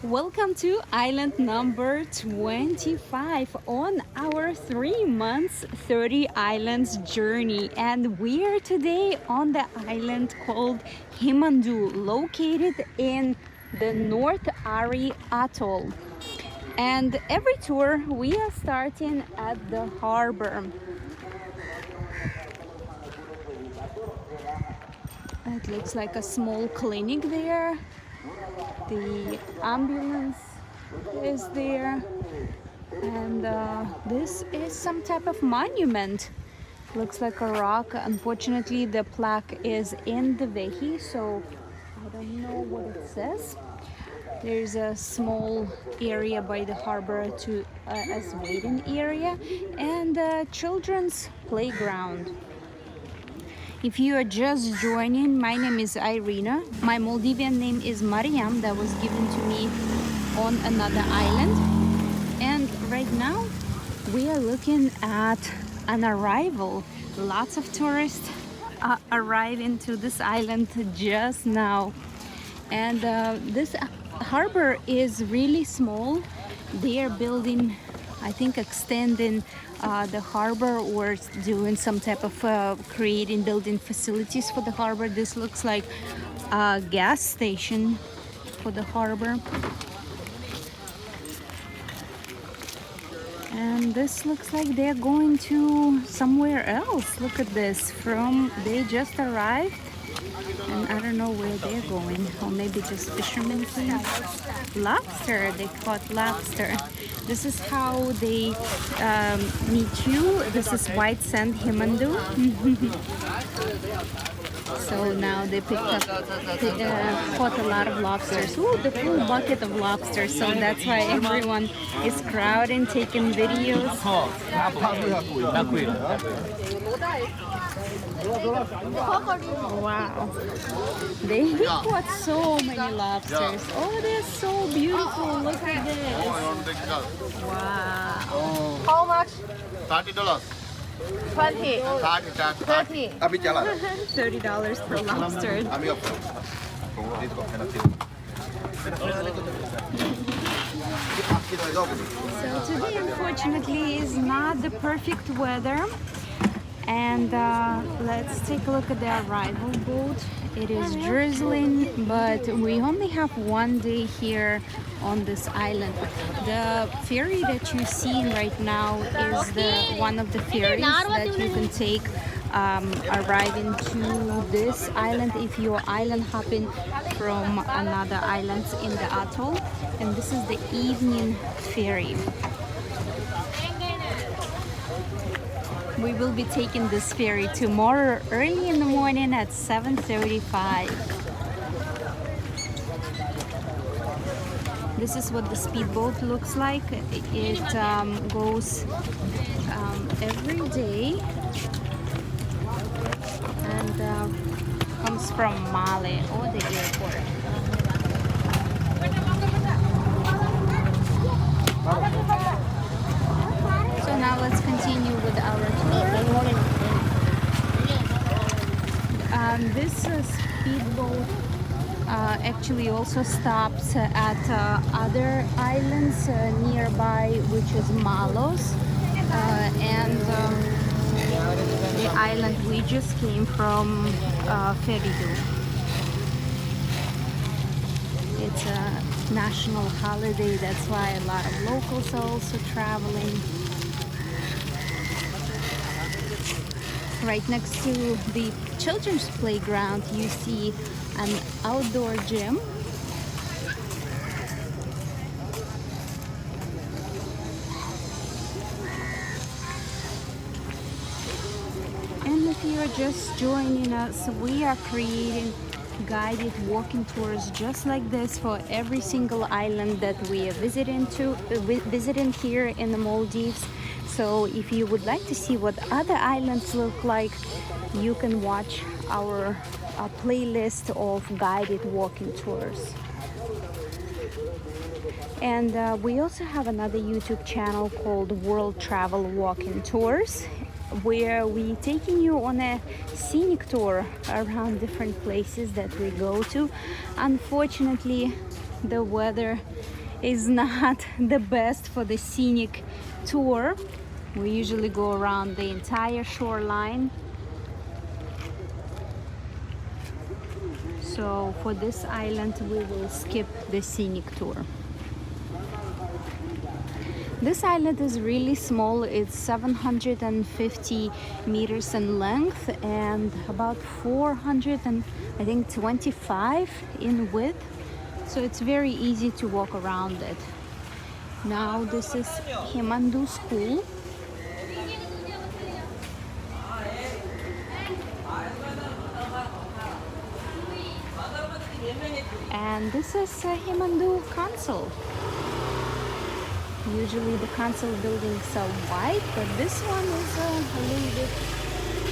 Welcome to island number 25 on our 3 months 30 islands journey, and we are today on the island called Himandhoo, located in the North Ari Atoll. And every tour we are starting at the harbor. It looks like a small clinic there. The ambulance is there, and this is some type of monument. Looks like a rock. Unfortunately, the plaque is in the vehi, so I don't know what it says. There's a small area by the harbor to as waiting area, and children's playground. If you are just joining, my name is Irina. My Maldivian name is Mariam, that was given to me on another island. And right now we are looking at an arrival. Lots of tourists arriving to this island just now. And this harbor is really small. They are building, I think, extending the harbor, or doing some type of building facilities for the harbor. This looks like a gas station for the harbor, and this looks like they're going to somewhere else. Look at this. They just arrived, and I don't know where they're going, or maybe just fishermen thing. Lobster, they caught lobster. This is how they meet you. This is white sand Himandhoo. So now they caught a lot of lobsters. Ooh, the full bucket of lobsters. So that's why everyone is crowding, taking videos. Wow, they caught so many lobsters. Oh, they're so beautiful. Look at this. Wow. How much? $30. 20. 30. $30 per lobster. So today, unfortunately, is not the perfect weather. And let's take a look at the arrival boat. It is drizzling, but we only have one day here on this island. The ferry that you see right now is one of the ferries that you can take arriving to this island if you're island hopping from another island in the atoll. And this is the evening ferry. We will be taking this ferry tomorrow early in the morning at 7:35. This is what the speedboat looks like. It goes every day and comes from Male, or the airport. So now let's continue with our tour. This speedboat actually also stops at other islands nearby, which is Malos, and the island we just came from, Feridu. It's a national holiday, that's why a lot of locals are also traveling. Right next to the children's playground, you see an outdoor gym. And if you are just joining us, we are creating guided walking tours just like this for every single island that we are visiting here in the Maldives. So if you would like to see what other islands look like, you can watch our playlist of guided walking tours. And we also have another YouTube channel called World Travel Walking Tours, where we taking you on a scenic tour around different places that we go to. Unfortunately, the weather is not the best for the scenic tour. We usually go around the entire shoreline. So for this island, we will skip the scenic tour. This island is really small. It's 750 meters in length and about 425 in width. So it's very easy to walk around it. Now this is Himandhoo school. And this is Himandhoo Council. Usually the council buildings are white, but this one is a little bit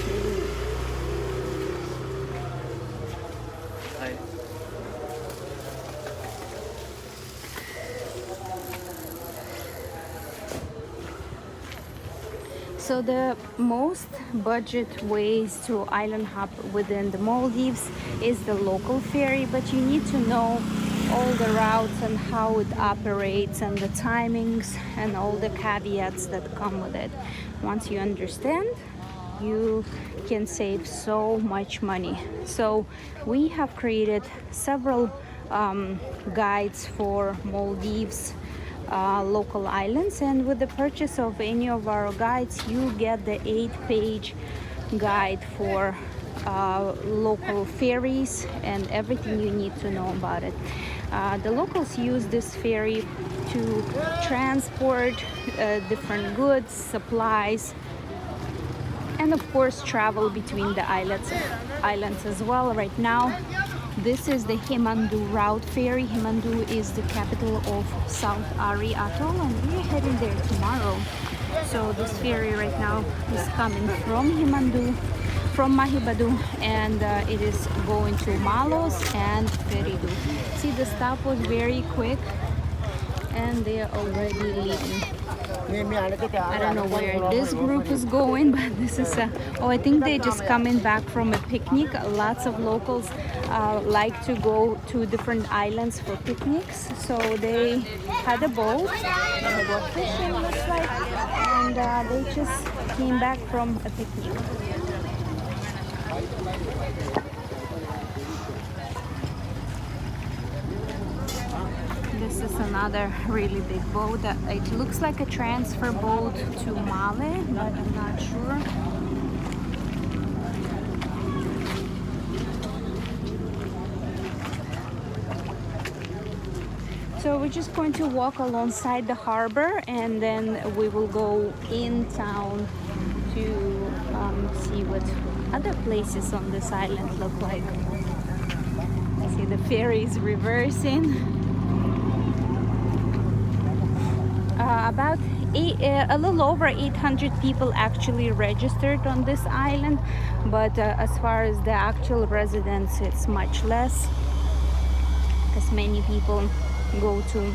blue. So the most budget ways to island hop within the Maldives is the local ferry, but you need to know all the routes and how it operates and the timings and all the caveats that come with it. Once you understand, you can save so much money. So we have created several guides for Maldives local islands, and with the purchase of any of our guides you get the 8-page guide for local ferries and everything you need to know about it. The locals use this ferry to transport different goods, supplies, and of course travel between the islands as well. Right now this is the Himandhoo route ferry. Himandhoo is the capital of South Ari Atoll, and we're heading there tomorrow. So this ferry right now is coming from Himandhoo, from Mahibadu, and it is going to Malos and Feridu. See, the stop was very quick and they are already leaving. I don't know where this group is going, but this is oh, I think they're just coming back from a picnic. Lots of locals like to go to different islands for picnics, so they had a boat, they were fishing, looks like, and they just came back from a picnic. This is another really big boat. It looks like a transfer boat to Male, but I'm not sure. So we're just going to walk alongside the harbor, and then we will go in town to see what other places on this island look like. See, the ferry is reversing. A little over 800 people actually registered on this island, but as far as the actual residents, it's much less, because many people go to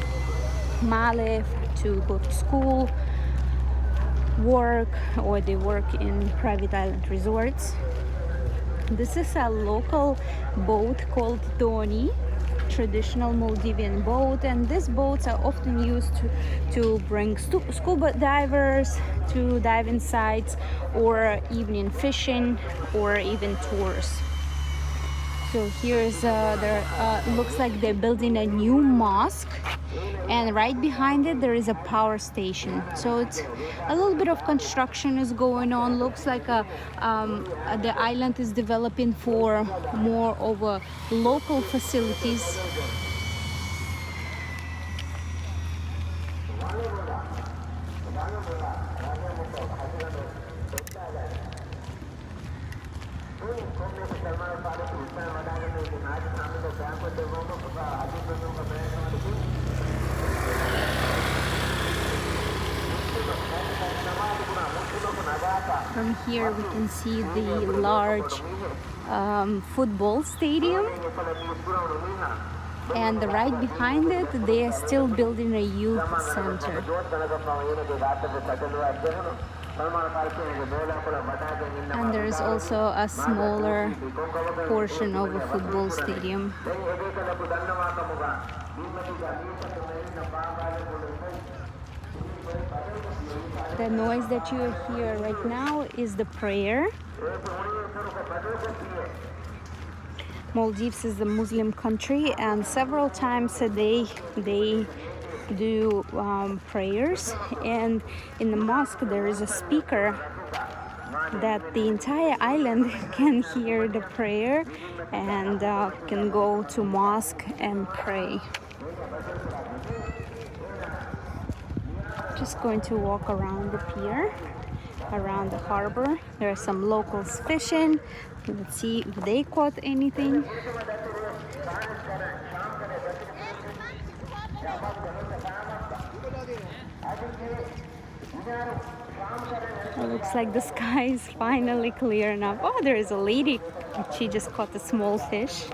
Male to go to school, work, or they work in private island resorts. This is a local boat called Doni, traditional Maldivian boat, and these boats are often used to bring scuba divers to diving sites, or evening fishing, or even tours. So here's looks like they're building a new mosque, and right behind it there is a power station. So it's a little bit of construction is going on. Looks like the island is developing for more of a local facilities. From here we can see the large football stadium, and right behind it they are still building a youth center. And there is also a smaller portion of a football stadium. The noise that you hear right now is the prayer. Maldives is a Muslim country, and several times a day they do prayers, and in the mosque there is a speaker that the entire island can hear the prayer and can go to mosque and pray. Just going to walk around the pier, around the harbor. There are some locals fishing. Let's see if they caught anything. It looks like the sky is finally clear enough. Oh, there is a lady. She just caught a small fish.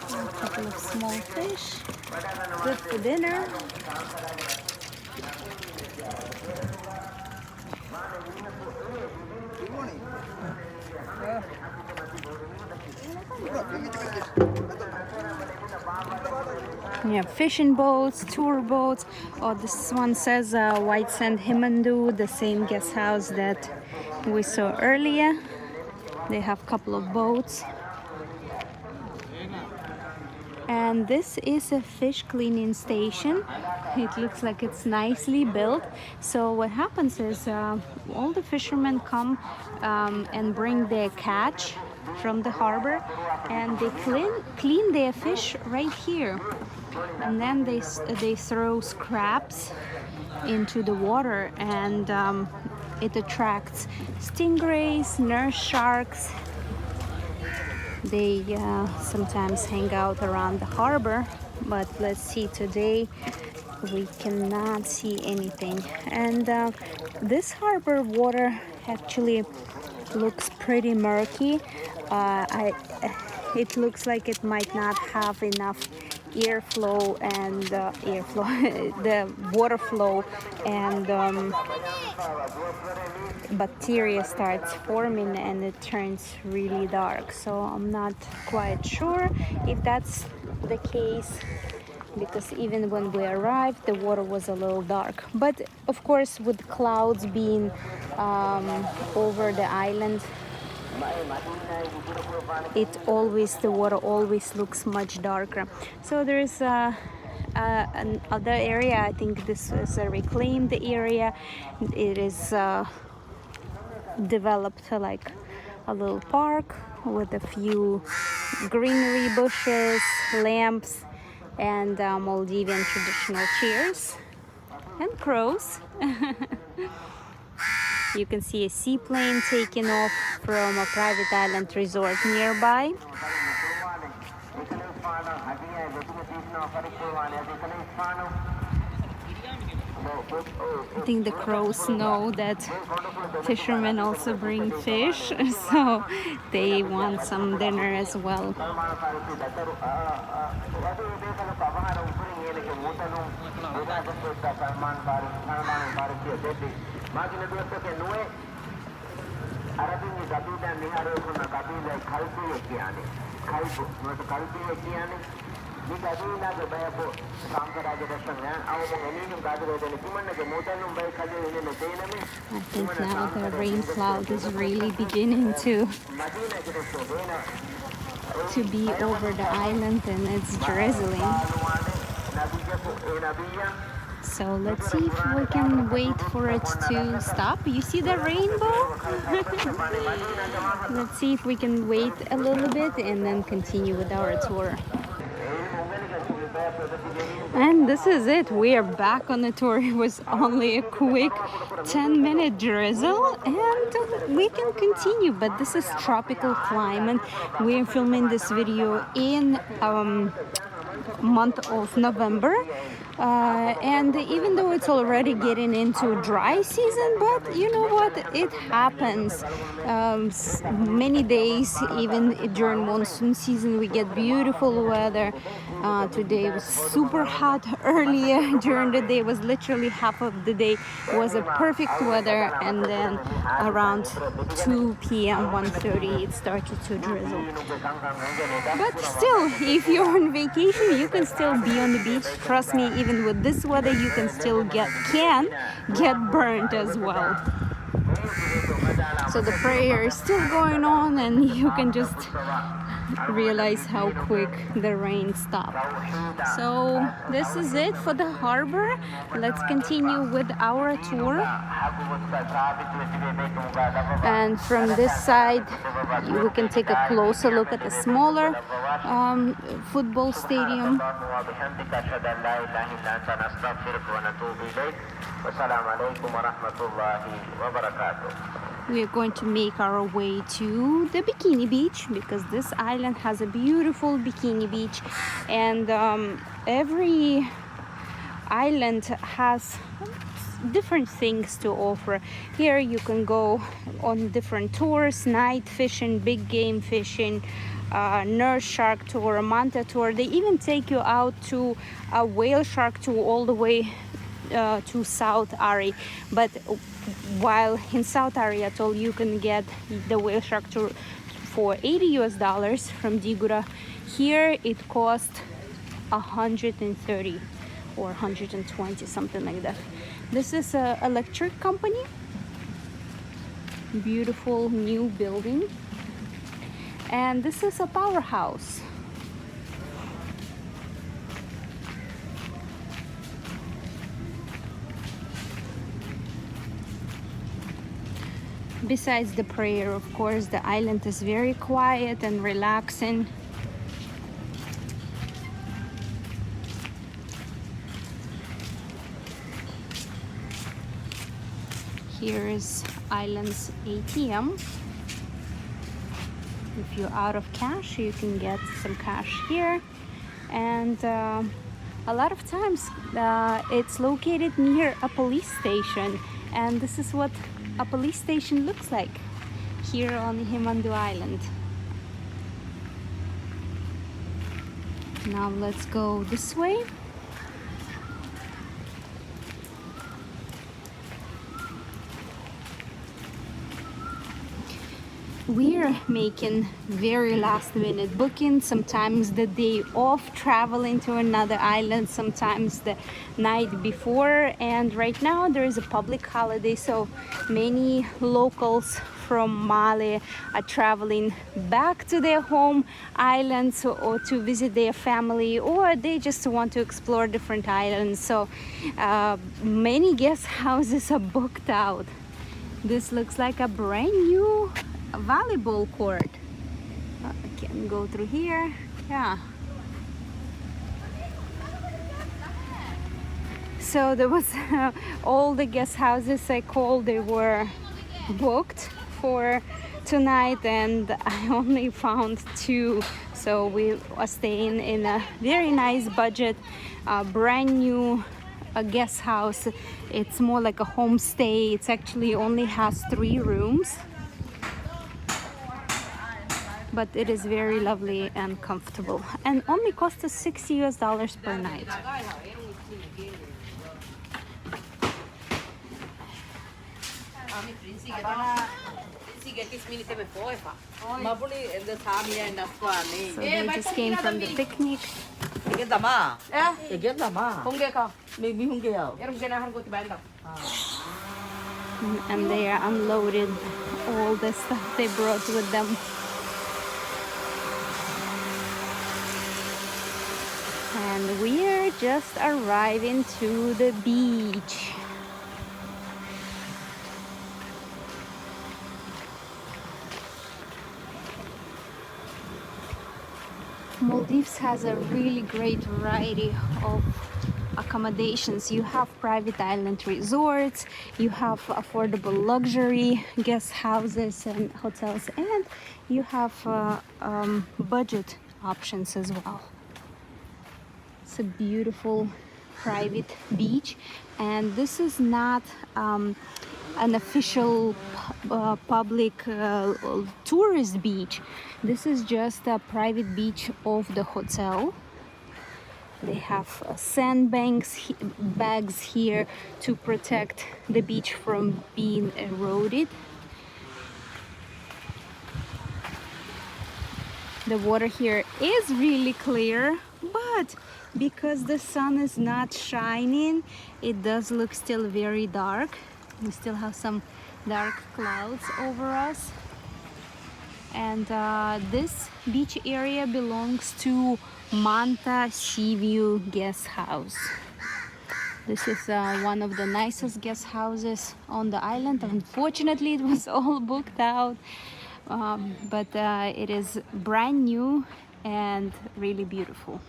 A couple of small fish. Good for dinner. Yeah, fishing boats, tour boats. Oh, this one says White Sand Himandhoo, the same guest house that we saw earlier. They have a couple of boats. And this is a fish cleaning station. It looks like it's nicely built. So what happens is all the fishermen come and bring their catch from the harbor, and they clean their fish right here, and then they throw scraps into the water, and it attracts stingrays, nurse sharks. They sometimes hang out around the harbor, but let's see, today we cannot see anything. And this harbor water actually looks pretty murky. It looks like it might not have enough airflow and the water flow, and bacteria starts forming and it turns really dark. So I'm not quite sure if that's the case, because even when we arrived the water was a little dark. But of course, with clouds being over the island, the water always looks much darker. So there's another area. I think this is a reclaimed area. It is developed like a little park with a few greenery bushes, lamps, and Maldivian traditional chairs and crows. You can see a seaplane taking off from a private island resort nearby. I think the crows know that fishermen also bring fish, so they want some dinner as well. I think now the rain cloud is really beginning to be over the island, and it's drizzling. So let's see if we can wait for it to stop. You see the rainbow? Let's see if we can wait a little bit and then continue with our tour. And this is it. We are back on the tour. It was only a quick 10-minute drizzle and we can continue, but this is tropical climate. We are filming this video in month of November, and even though it's already getting into dry season, but you know what, it happens. Many days even during monsoon season we get beautiful weather. Today was super hot. Earlier during the day was literally half of the day was a perfect weather, and then around 2 p.m. 1:30 it started to drizzle. But still, if you're on vacation, you can still be on the beach. Trust me, even with this weather, you can still get burnt as well. So the prayer is still going on, and you can just realize how quick the rain stopped. So this is it for the harbor. Let's continue with our tour. And from this side we can take a closer look at the smaller football stadium. We are going to make our way to the Bikini beach, because this island has a beautiful Bikini beach, and every island has different things to offer. Here you can go on different tours: night fishing, big game fishing, nurse shark tour, manta tour. They even take you out to a whale shark tour all the way to South Ari. But while in South Ari Atoll you can get the whale shark tour for $80 from Digura, here it cost 130 or 120, something like that. This is an electric company. Beautiful new building. And this is a powerhouse. Besides the prayer, of course, the island is very quiet and relaxing. Here is island's ATM. If you're out of cash, you can get some cash here. And a lot of times it's located near a police station, and this is what a police station looks like here on Himandhoo Island. Now let's go this way. We're making very last minute bookings, sometimes the day off, traveling to another island, sometimes the night before. And right now there is a public holiday, so many locals from Mali are traveling back to their home islands, or to visit their family, or they just want to explore different islands. So many guest houses are booked out. This looks like a brand new volleyball court. I can go through here. Yeah. So there was all the guest houses I called, they were booked for tonight, and I only found 2. So we are staying in a very nice budget, brand new guest house. It's more like a homestay. It's actually only has 3 rooms, but it is very lovely and comfortable, and only cost us $60 per night. So they just came from the picnic. And they are unloaded all the stuff they brought with them. And we are just arriving to the beach. Maldives has a really great variety of accommodations. You have private island resorts, you have affordable luxury guest houses and hotels, and you have budget options as well. It's a beautiful private beach, and this is not an official public tourist beach. This is just a private beach of the hotel. They have sandbanks bags here to protect the beach from being eroded. The water here is really clear, but because the sun is not shining, it does look still very dark. We still have some dark clouds over us. And this beach area belongs to Manta Seaview Guest House. This is one of the nicest guest houses on the island. Unfortunately, it was all booked out. But it is brand new and really beautiful.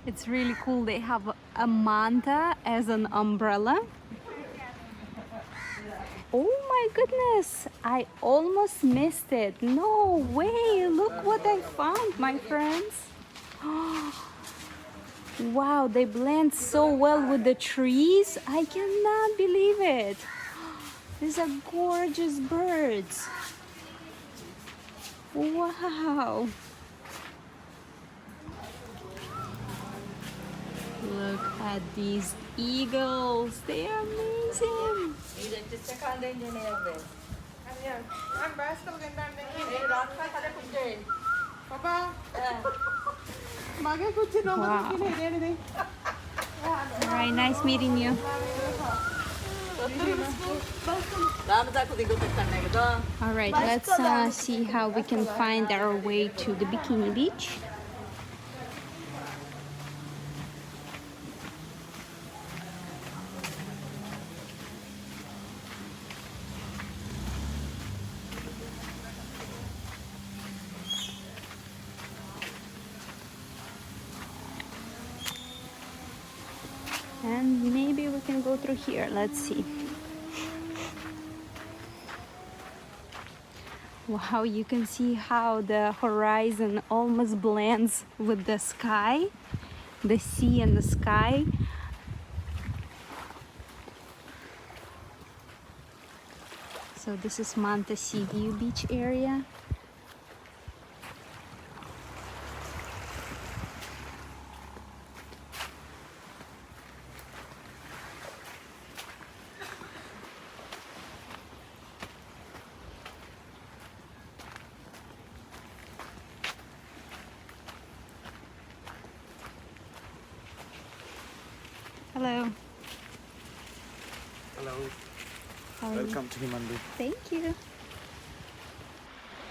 It's really cool. They have a manta as an umbrella. Oh my goodness, I almost missed it. No way, look what I found, my friends. Wow, they blend so well with the trees. I cannot believe it. These are gorgeous birds. Wow. Look at these eagles. They are amazing. Wow. All right, nice meeting you. All right, let's see how we can find our way to the Bikini Beach. And maybe we can go through here. Let's see. Wow, you can see how the horizon almost blends with the sky, the sea and the sky. So this is Manta Seaview Beach area. Hello. Hello. Welcome to Himandhoo. Thank you.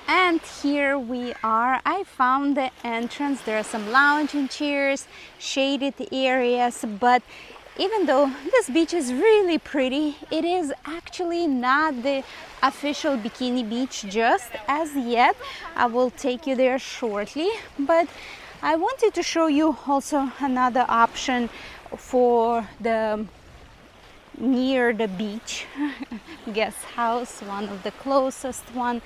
And here we are. I found the entrance. There are some lounging chairs, shaded areas, but even though this beach is really pretty, it is actually not the official Bikini Beach just as yet. I will take you there shortly, but I wanted to show you also another option for the near the beach guest house, one of the closest one.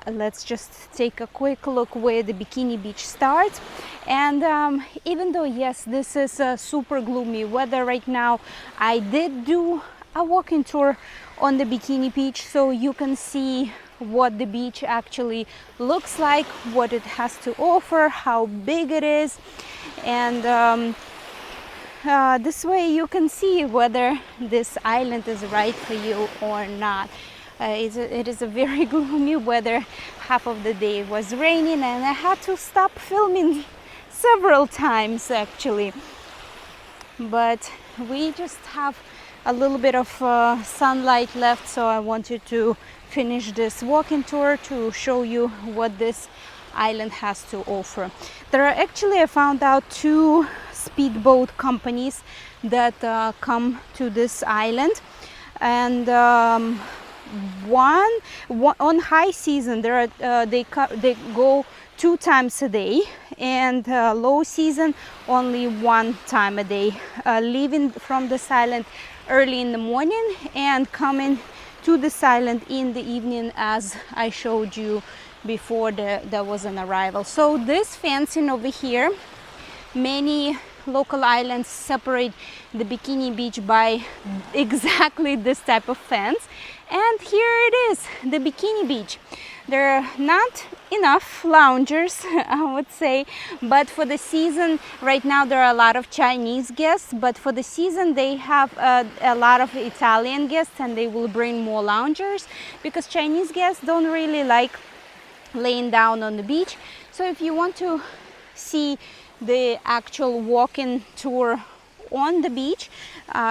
Let's just take a quick look where the Bikini Beach starts. And even though yes, this is a super gloomy weather right now, I did do a walking tour on the Bikini Beach, so you can see what the beach actually looks like, what it has to offer, how big it is. And this way you can see whether this island is right for you or not. It is a very gloomy weather. Half of the day was raining and I had to stop filming several times actually. But we just have a little bit of sunlight left, so I wanted to finish this walking tour to show you what this island has to offer. There are actually, I found out, 2 speedboat companies that come to this island, and one on high season there are they go 2 times a day, and low season only 1 time a day, leaving from this island early in the morning and coming to this island in the evening, as I showed you before there was an arrival. So this fencing over here, many local islands separate the Bikini beach by exactly this type of fence, and here it is, the Bikini beach. There are not enough loungers, I would say, but for the season, right now there are a lot of Chinese guests, but for the season they have a lot of Italian guests, and they will bring more loungers because Chinese guests don't really like laying down on the beach. So if you want to see the actual walking tour on the beach,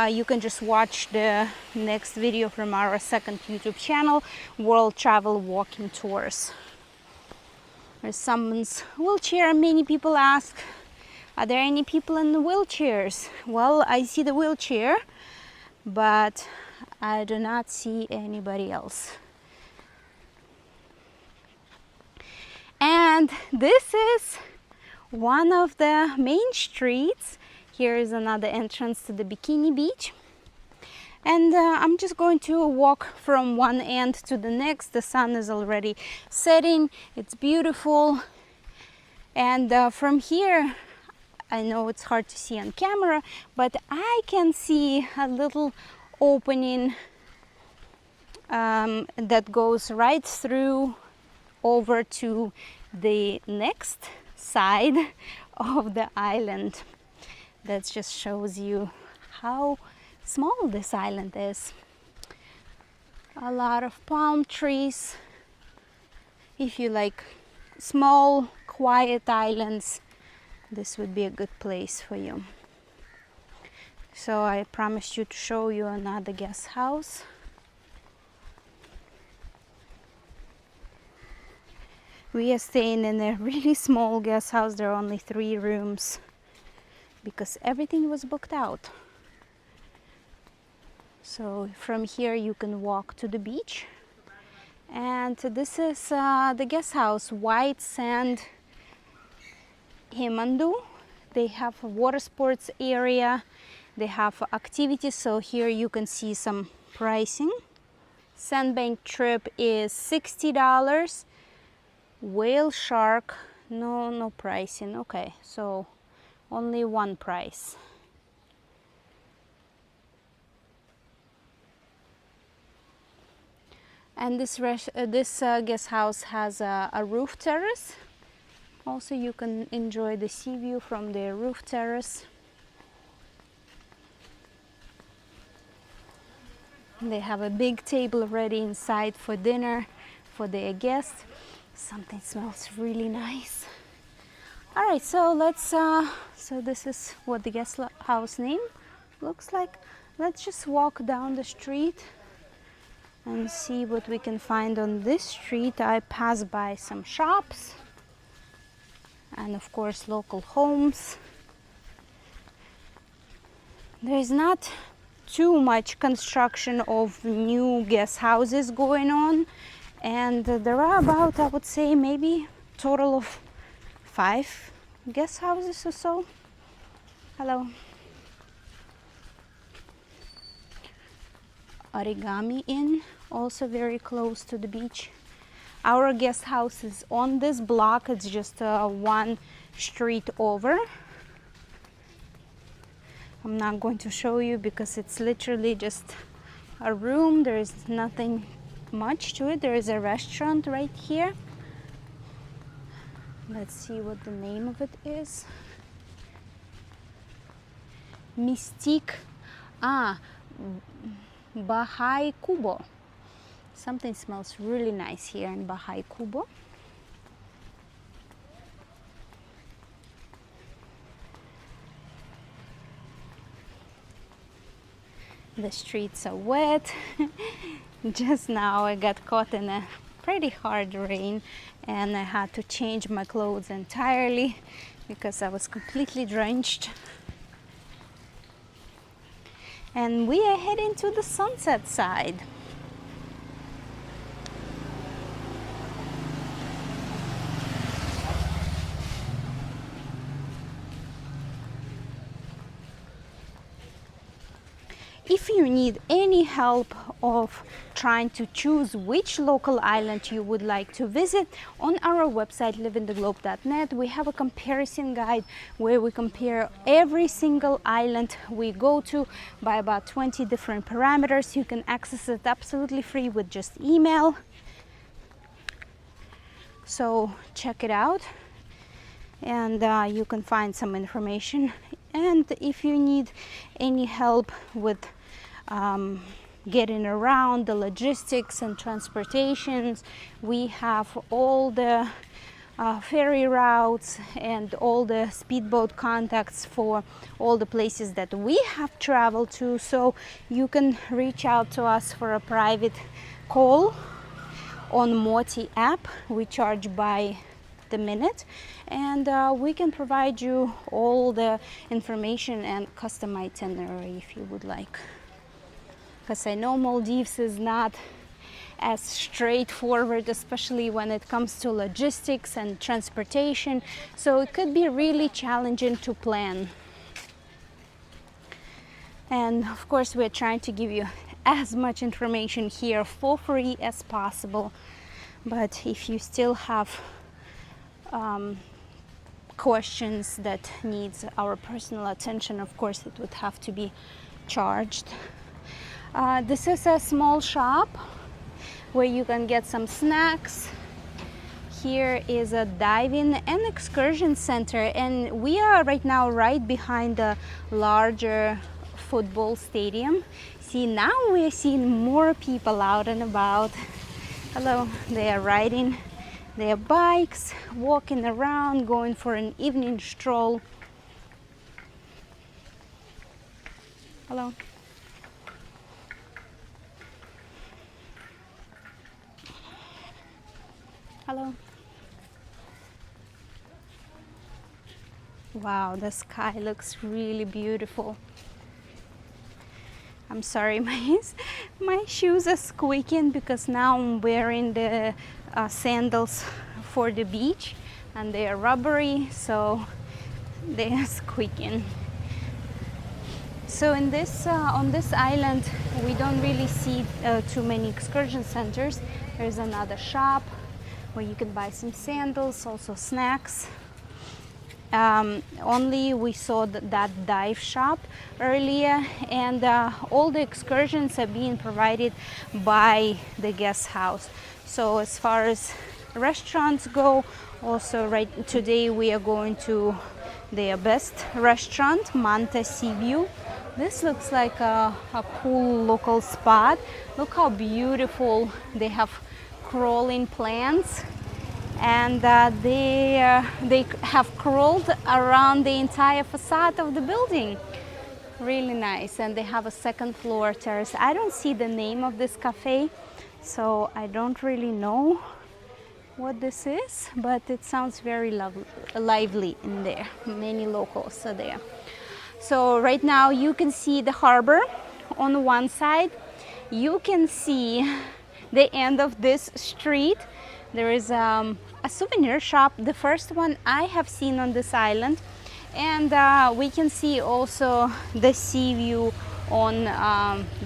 you can just watch the next video from our second YouTube channel, World Travel Walking Tours. There's someone's wheelchair. Many people ask, are there any people in the wheelchairs? Well, I see the wheelchair, but I do not see anybody else. And this is one of the main streets. Here is another entrance to the Bikini beach, and I'm just going to walk from one end to the next. The sun is already setting, it's beautiful, and from here, I know it's hard to see on camera, but I can see a little opening that goes right through over to the next side of the island. That just shows you how small this island is. A lot of palm trees. If you like small, quiet islands, this would be a good place for you. So I promised you to show you another guest house. We are staying in a really small guest house. There are only 3 rooms because everything was booked out. So from here you can walk to the beach, and this is the guest house, White Sand Himandhoo. They have a water sports area, they have activities, so here you can see some pricing. Sandbank trip is $60. Whale shark, no pricing. Okay, so only one price. And this guest house has a roof terrace. Also, you can enjoy the sea view from the roof terrace. They have a big table ready inside for dinner for their guests. Something smells really nice. All right, so let's so this is what the guest house name looks like. Let's just walk down the street and see what we can find on this street. I pass by some shops and of course local homes. There is not too much construction of new guest houses going on, and there are about, I would say, maybe total of 5 guest houses or so. Hello. Origami Inn, also very close to the beach. Our guest house is on this block. It's just one street over. I'm not going to show you because it's literally just a room. There is nothing much to it. There is a restaurant right here. Let's see what the name of it is. Mystique. Bahai Kubo. Something smells really nice here in Bahai Kubo. The streets are wet. Just now I got caught in a pretty hard rain and I had to change my clothes entirely because I was completely drenched. And we are heading to the sunset side. if you need any help of trying to choose which local island you would like to visit, on our website livingtheglobe.net we have a comparison guide where we compare every single island we go to by about 20 different parameters. You can access it absolutely free with just email. So check it out, and you can find some information. And if you need any help with getting around the logistics and transportations, we have all the ferry routes and all the speedboat contacts for all the places that we have traveled to. So you can reach out to us for a private call on MOTI app. We charge by the minute, and we can provide you all the information and custom itinerary if you would like. Because I know Maldives is not as straightforward, especially when it comes to logistics and transportation, so it could be really challenging to plan. And of course we're trying to give you as much information here for free as possible, but if you still have questions that needs our personal attention, of course it would have to be charged. This is a small shop where you can get some snacks. Here is a diving and excursion center, and we are right now right behind the larger football stadium. See, now we're seeing more people out and about. Hello, they are riding their bikes, walking around, going for an evening stroll. Hello. Hello. Wow, the sky looks really beautiful. I'm sorry, my shoes are squeaking because now I'm wearing the sandals for the beach, and they are rubbery, so they are squeaking. So in this on this island we don't really see too many excursion centers. There's another shop where you can buy some sandals, also snacks. Only we saw that dive shop earlier, and all the excursions are being provided by the guest house. So as far as restaurants go, also right today we are going to their best restaurant, Manta Sea View. This looks like a cool local spot. Look how beautiful. They have crawling plants, and they have crawled around the entire facade of the building. Really nice. And they have a second floor terrace. I don't see the name of this cafe, so I don't really know what this is, but it sounds very lively in there. Many locals are there. So right now you can see the harbor on one side. You can see the end of this street. There is a souvenir shop, the first one I have seen on this island, and we can see also the sea view on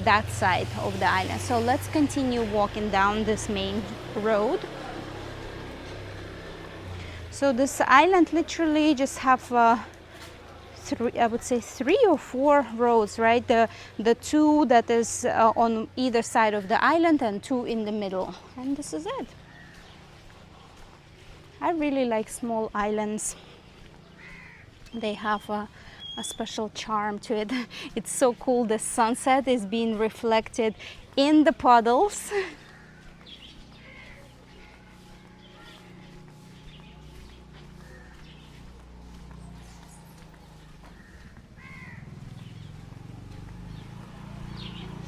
that side of the island. So let's continue walking down this main road. So this island literally just have I would say 3 or 4 roads, right? The two that is on either side of the island and 2 in the middle, and this is it. I really like small islands. They have a special charm to it. It's so cool. The sunset is being reflected in the puddles.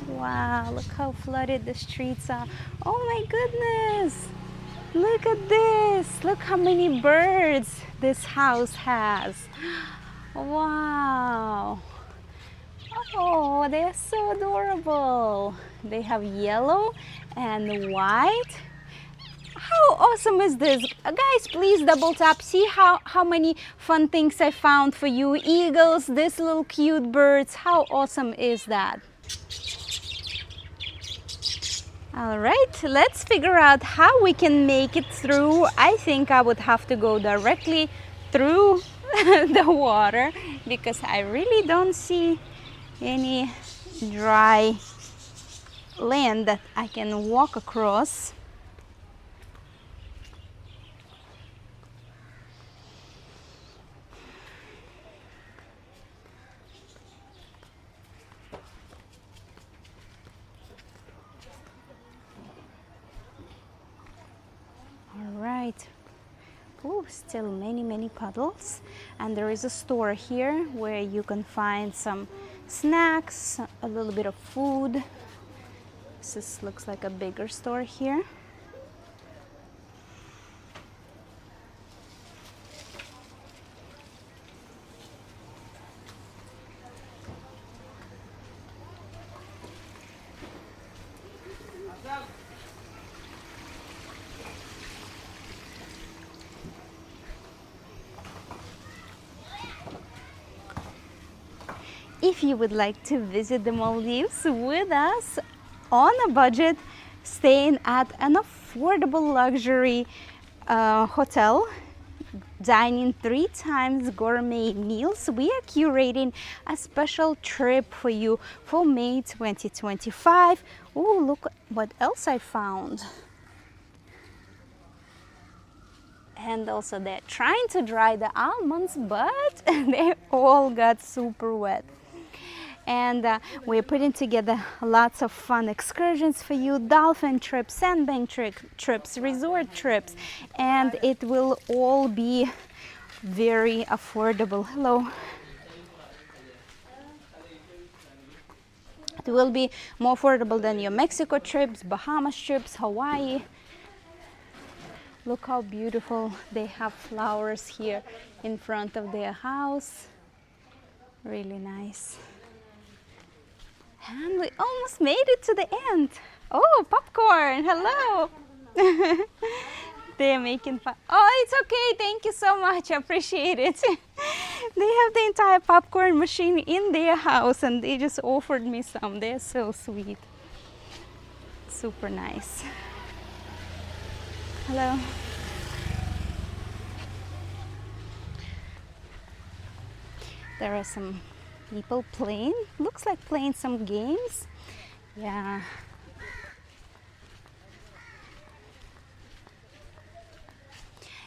Wow, look how flooded the streets are. Oh my goodness! Look at this! Look how many birds this house has. Wow! Oh, they're so adorable. They have yellow and white. How awesome is this? Guys, please double tap. See how many fun things I found for you. Eagles, these little cute birds. How awesome is that? All right, let's figure out how we can make it through. I think I would have to go directly through the water because I really don't see any dry land that I can walk across. All right. Oh, still many puddles, and there is a store here where you can find some snacks, a little bit of food. This looks like a bigger store here. If you would like to visit the Maldives with us on a budget, staying at an affordable luxury hotel, dining 3 times gourmet meals, we are curating a special trip for you for May 2025. Oh, look what else I found. And also they're trying to dry the almonds, but they all got super wet. And we're putting together lots of fun excursions for you, dolphin trips, sandbank trips, resort trips, and it will all be very affordable. Hello. It will be more affordable than your Mexico trips, Bahamas trips, Hawaii. Look how beautiful they have flowers here in front of their house. Really nice. And we almost made it to the end. Oh, popcorn, hello. They're making fun. Oh, it's okay, thank you so much, I appreciate it. They have the entire popcorn machine in their house and they just offered me some. They're so sweet. Super nice. Hello. There are some people playing, looks like playing some games. Yeah.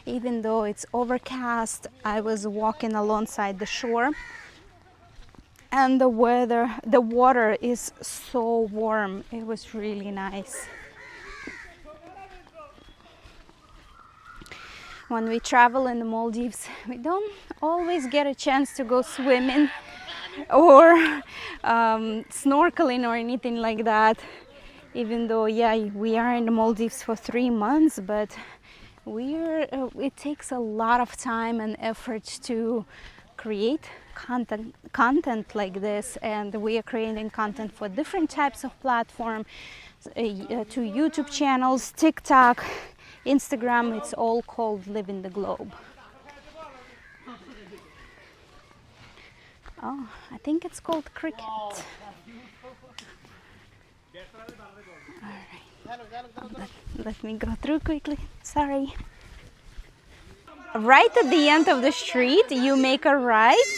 Even though it's overcast, I was walking alongside the shore and the water is so warm. It was really nice. When we travel in the Maldives, we don't always get a chance to go swimming or snorkeling or anything like that. Even though, yeah, we are in the Maldives for 3 months, but it takes a lot of time and effort to create content like this, and we are creating content for different types of platforms, to YouTube channels, TikTok, Instagram. It's all called Living the Globe. Oh, I think it's called cricket. All right. Let me go through quickly. Sorry. Right at the end of the street, you make a right,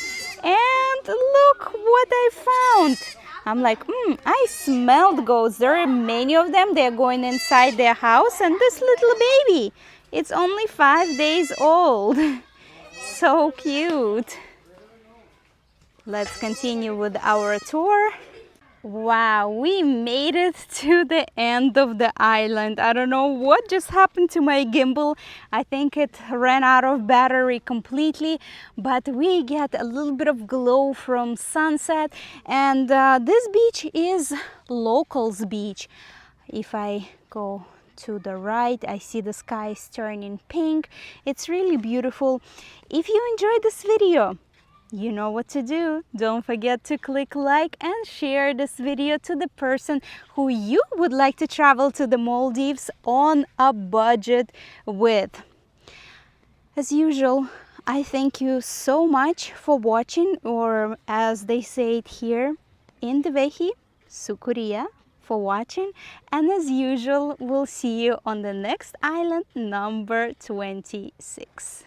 and look what I found. I'm like, I smelled goats. There are many of them. They're going inside their house, and this little baby, it's only 5 days old. So cute. Let's continue with our tour. Wow, we made it to the end of the island. I don't know what just happened to my gimbal. I think it ran out of battery completely, but we get a little bit of glow from sunset. And this beach is Locals Beach. If I go to the right, I see the sky is turning pink. It's really beautiful. If you enjoyed this video, you know what to do. Don't forget to click like and share this video to the person who you would like to travel to the Maldives on a budget with. As usual, I thank you so much for watching, or as they say it here in the Vehi, Sukuriya for watching, and as usual, we'll see you on the next island, number 26.